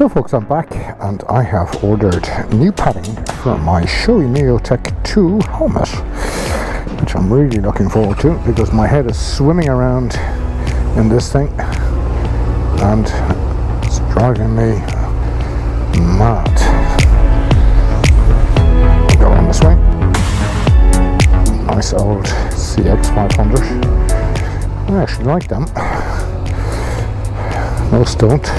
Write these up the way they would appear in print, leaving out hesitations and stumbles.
So folks, I'm back and I have ordered new padding for my Shoei Neotech 2 helmet, which I'm really looking forward to because my head is swimming around in this thing and it's driving me mad. I'll go on this way. Nice old CX500. I actually like them. Most don't.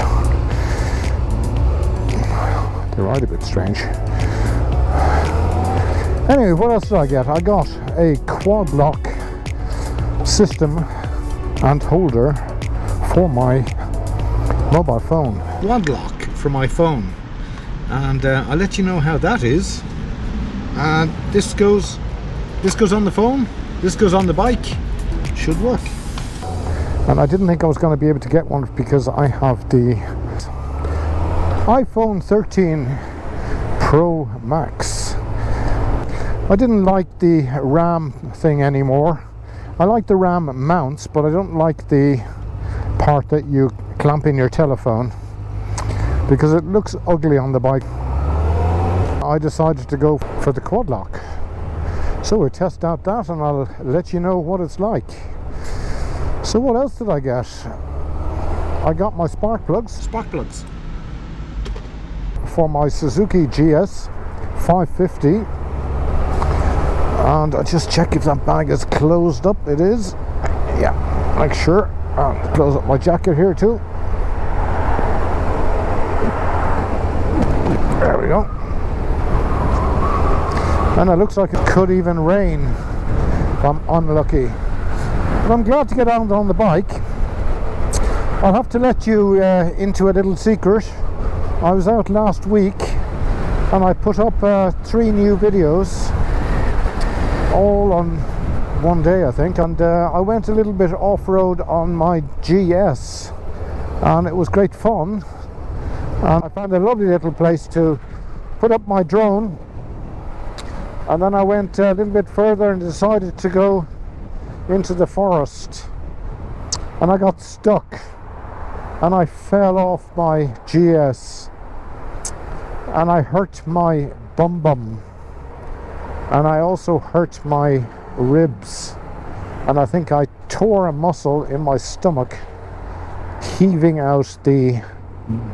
They ride a bit strange. Anyway, what else did I get? I got a quad lock system and holder for my mobile phone. Quad lock for my phone, and I'll let you know how that is. This goes on the phone. This goes on the bike. Should work. And I didn't think I was going to be able to get one because I have the iPhone 13 Pro Max. I didn't like the RAM thing anymore. I like the RAM mounts, but I don't like the part that you clamp in your telephone because it looks ugly on the bike. I decided to go for the quad lock. So we'll test out that and I'll let you know what it's like. So what else did I get? I got my spark plugs for my Suzuki GS 550, and I just check if that bag is closed up. It is. Yeah, make sure. I'll close up my jacket here too. There we go. And it looks like it could even rain if I'm unlucky. But I'm glad to get out on the bike. I'll have to let you into a little secret. I was out last week and I put up 3 new videos all on one day, I think, and I went a little bit off-road on my GS and it was great fun, and I found a lovely little place to put up my drone, and then I went a little bit further and decided to go into the forest, and I got stuck and I fell off my GS and I hurt my bum, and I also hurt my ribs, and I think I tore a muscle in my stomach heaving out the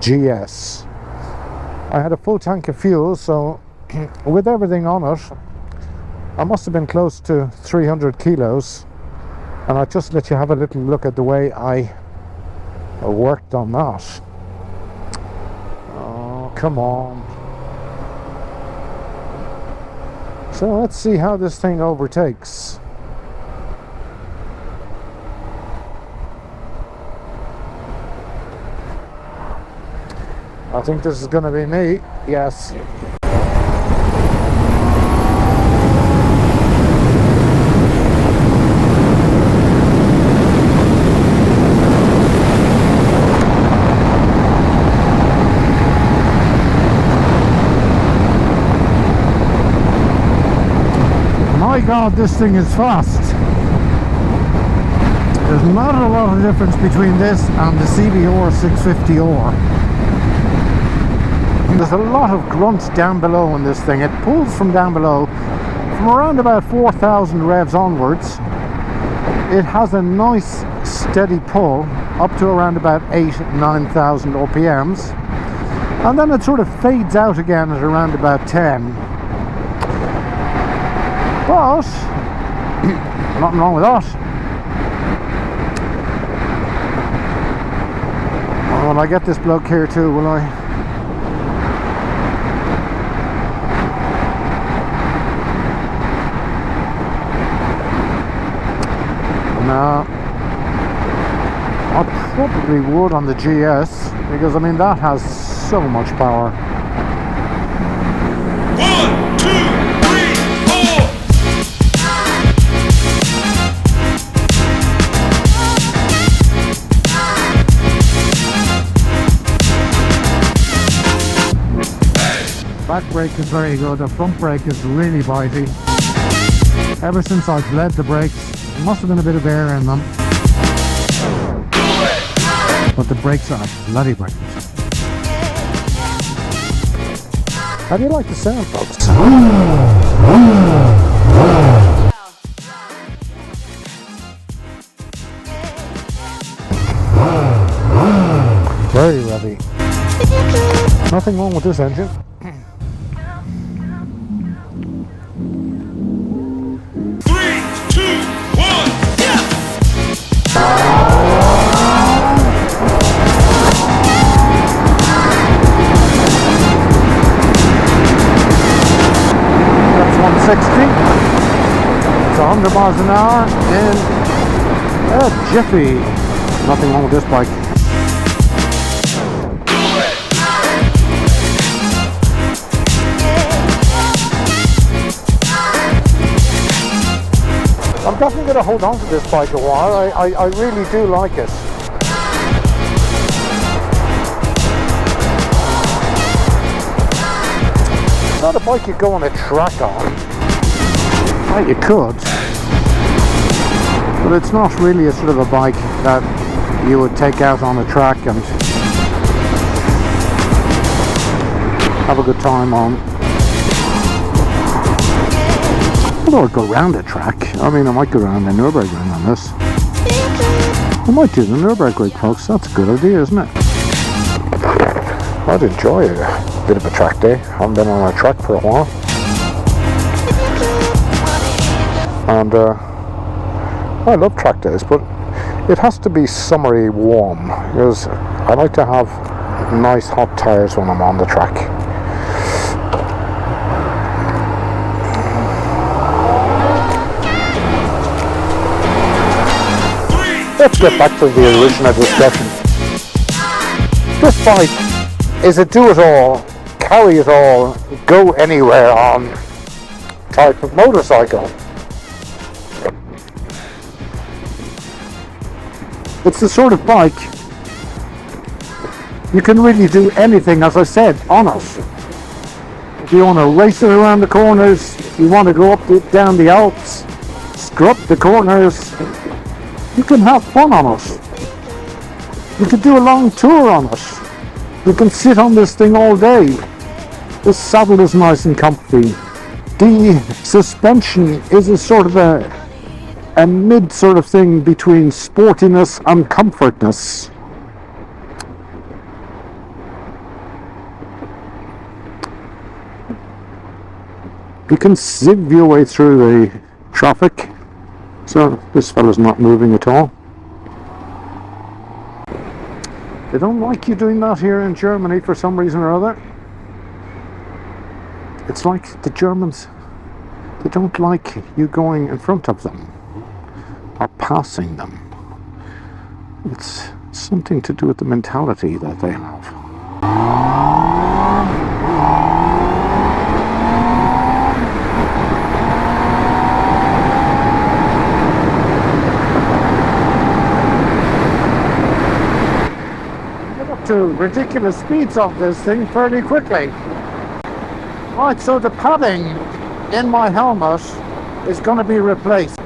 GS. I had a full tank of fuel, so with everything on it I must have been close to 300 kilos, and I'll just let you have a little look at the way I worked on that. Oh, come on. So let's see how this thing overtakes. I think this is going to be me. Yes. My God, this thing is fast. There's not a lot of difference between this and the CBR650R. There's a lot of grunt down below in this thing. It pulls from down below from around about 4,000 revs onwards. It has a nice steady pull up to around about 9,000 RPMs, and then it sort of fades out again at around about 10. But nothing wrong with that. Well, will I get this bloke here too, will I? No. I probably would on the GS, because I mean that has so much power. 1, 2, 3, 4. Back brake is very good. The front brake is really bitey. Ever since I've led the brakes, there must have been a bit of air in them. But the brakes are bloody brakes. How do you like the sound, folks? Very revvy. Nothing wrong with this engine. Three, two, one, yeah! That's 160. It's 100 miles an hour in a jiffy. Nothing wrong with this bike. I'm definitely going to hold on to this bike a while. I really do like it. It's not a bike you go on a track on. Well, you could. But it's not really a sort of a bike that you would take out on a track and have a good time on. Although I'd go round a track. I mean, I might go around the Nürburgring on this. I might do the Nürburgring, folks. That's a good idea, isn't it? I'd enjoy a bit of a track day. I haven't been on a track for a while. And I love track days, but it has to be summery warm, because I like to have nice hot tires when I'm on the track. Let's get back to the original discussion. This bike is a do-it-all, carry-it-all, go-anywhere-on type of motorcycle. It's the sort of bike you can really do anything, as I said, on it. If you want to race it around the corners, if you want to go up down the Alps, scrub the corners, you can have fun on it. You can do a long tour on it. You can sit on this thing all day. The saddle is nice and comfy. The suspension is a sort of a mid sort of thing between sportiness and comfortness. You can sieve your way through the traffic. So this fella's not moving at all. They don't like you doing that here in Germany for some reason or other. It's like the Germans, they don't like you going in front of them or passing them. It's something to do with the mentality that they have. To ridiculous speeds of this thing fairly quickly. Right, so the padding in my helmet is going to be replaced.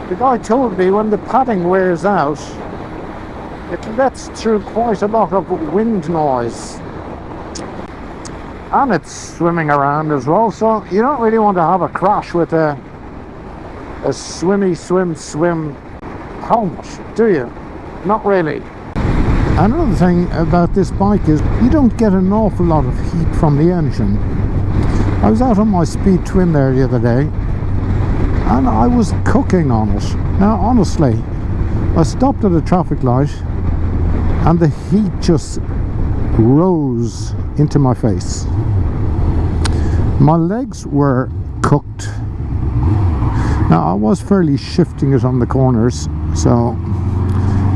The guy told me when the padding wears out, it lets through quite a lot of wind noise. And it's swimming around as well, so you don't really want to have a crash with a swim helmet, do you? Not really. Another thing about this bike is you don't get an awful lot of heat from the engine. I was out on my Speed Twin there the other day and I was cooking on it. Now honestly, I stopped at a traffic light and the heat just rose into my face. My legs were cooked. Now I was fairly shifting it on the corners, so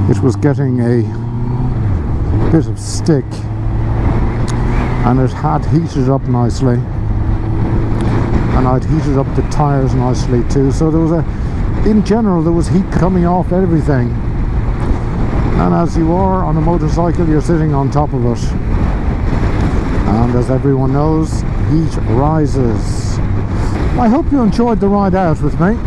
it was getting a bit of stick and it had heated up nicely, and I'd heated up the tires nicely too, so there was in general there was heat coming off everything. And as you are on a motorcycle, you're sitting on top of it, and as everyone knows, heat rises. I hope you enjoyed the ride out with me.